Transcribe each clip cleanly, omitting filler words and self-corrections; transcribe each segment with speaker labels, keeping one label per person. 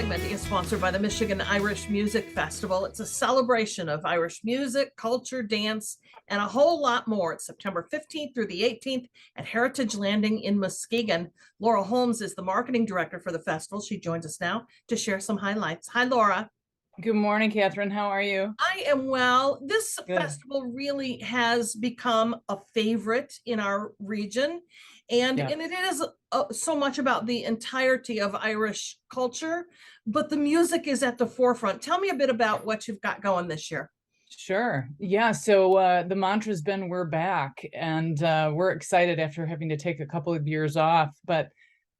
Speaker 1: segment is sponsored by the Michigan Irish Music Festival. It's a celebration of Irish music, culture, dance, and a whole lot more. It's September 15th through the 18th at Heritage Landing in Muskegon. Laura Holmes is the marketing director for the festival. She joins us now to share some highlights. Hi, Laura.
Speaker 2: Good morning, Catherine. How are you?
Speaker 1: I am well. This
Speaker 2: Good.
Speaker 1: festival really has become a favorite in our region, and
Speaker 2: Yeah.
Speaker 1: it is so much about the entirety of Irish culture, but the music is at the forefront. Tell me a bit about what you've got going this year.
Speaker 2: Sure. Yeah. So the mantra's been we're back, and we're excited after having to take a couple of years off. But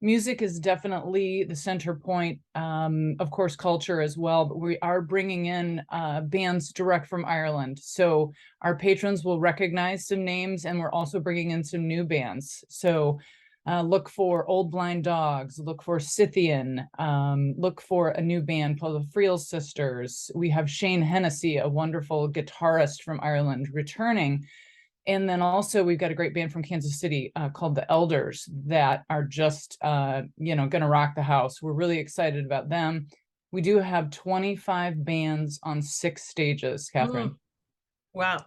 Speaker 2: music is definitely the center point. Of course, culture as well. But we are bringing in bands direct from Ireland. So our patrons will recognize some names, and we're also bringing in some new bands. So look for Old Blind Dogs, look for Scythian, look for a new band called the Friel Sisters. We have Shane Hennessy, a wonderful guitarist from Ireland, returning. And then also we've got a great band from Kansas City called the Elders that are just, going to rock the house. We're really excited about them. We do have 25 bands on 6 stages, Catherine.
Speaker 1: Wow,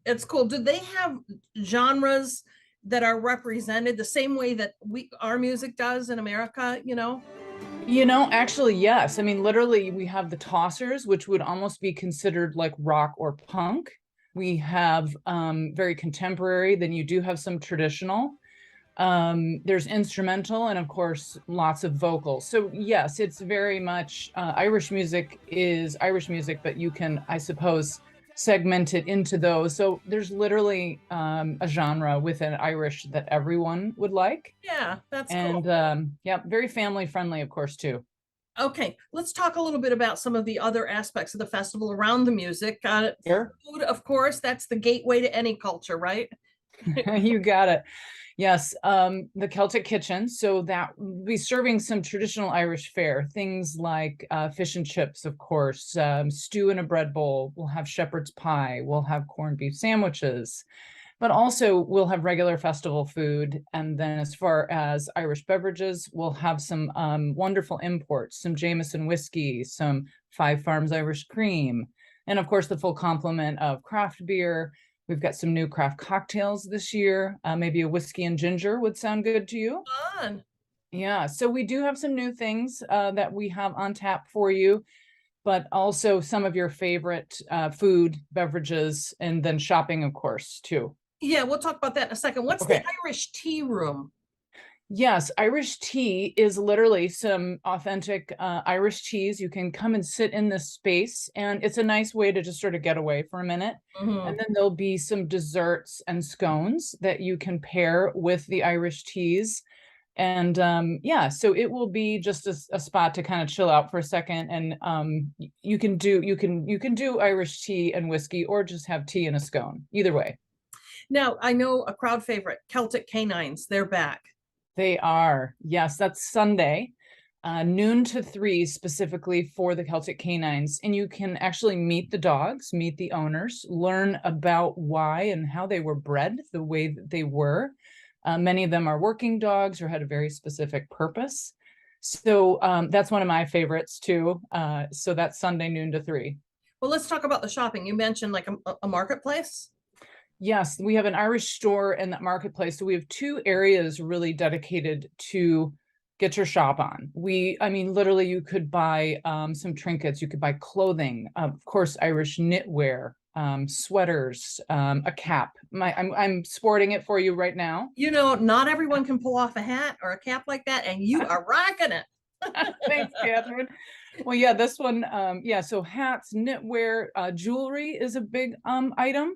Speaker 1: it's cool. Do they have genres that are represented the same way that our music does in America,
Speaker 2: Actually, yes. I mean, literally, we have the Tossers, which would almost be considered like rock or punk. We have very contemporary, then you do have some traditional. There's instrumental, and of course, lots of vocals. So yes, it's very much Irish music is Irish music, but you can, I suppose, segment it into those. So there's literally a genre within Irish that everyone would like.
Speaker 1: Yeah, that's
Speaker 2: And
Speaker 1: cool.
Speaker 2: yeah, very family friendly, of course, too.
Speaker 1: Okay, let's talk a little bit about some of the other aspects of the festival around the music.
Speaker 2: Sure.
Speaker 1: Food, of course, that's the gateway to any culture, right?
Speaker 2: You got it. Yes, the Celtic Kitchen. So that we'll be serving some traditional Irish fare, things like fish and chips, of course, stew in a bread bowl. We'll have shepherd's pie. We'll have corned beef sandwiches, but also we'll have regular festival food. And then as far as Irish beverages, we'll have some wonderful imports, some Jameson whiskey, some Five Farms Irish cream, and of course the full complement of craft beer. We've got some new craft cocktails this year. Maybe a whiskey and ginger would sound good to you.
Speaker 1: Fun.
Speaker 2: Yeah, so we do have some new things that we have on tap for you, but also some of your favorite food, beverages, and then shopping, of course, too.
Speaker 1: Yeah, we'll talk about that in a second. What's the Irish tea room?
Speaker 2: Yes, Irish tea is literally some authentic Irish teas. You can come and sit in this space, and it's a nice way to just sort of get away for a minute. And then there'll be some desserts and scones that you can pair with the Irish teas. And yeah, so it will be just a spot to kind of chill out for a second. And you can do Irish tea and whiskey, or just have tea and a scone, either way.
Speaker 1: Now, I know a crowd favorite, Celtic Canines, they're back.
Speaker 2: They are. Yes, that's Sunday, noon to 3, specifically for the Celtic Canines. And you can actually meet the dogs, meet the owners, learn about why and how they were bred the way that they were. Many of them are working dogs or had a very specific purpose. So that's one of my favorites too. So that's Sunday, noon to 3.
Speaker 1: Well, let's talk about the shopping. You mentioned like a marketplace.
Speaker 2: Yes, we have an Irish store in that marketplace. So we have 2 areas really dedicated to get your shop on. I mean, literally you could buy some trinkets, you could buy clothing, of course, Irish knitwear, sweaters, a cap. I'm sporting it for you right now.
Speaker 1: Not everyone can pull off a hat or a cap like that, and you are rocking it.
Speaker 2: Thanks, Catherine. Well, yeah, this one, yeah, so hats, knitwear, jewelry is a big item.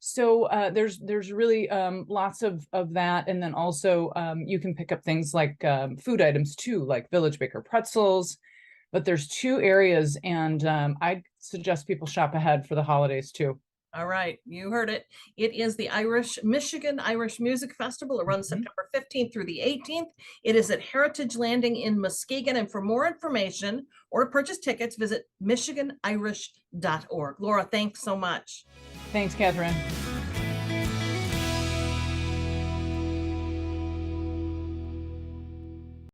Speaker 2: So there's really lots of that. And then also you can pick up things like food items too, like Village Baker pretzels. But there's 2 areas, and I suggest people shop ahead for the holidays too.
Speaker 1: All right, you heard it. It is the Michigan Irish Music Festival. It runs September 15th through the 18th. It is at Heritage Landing in Muskegon. And for more information or to purchase tickets, visit michiganirish.org. Laura, thanks so much.
Speaker 2: Thanks, Catherine.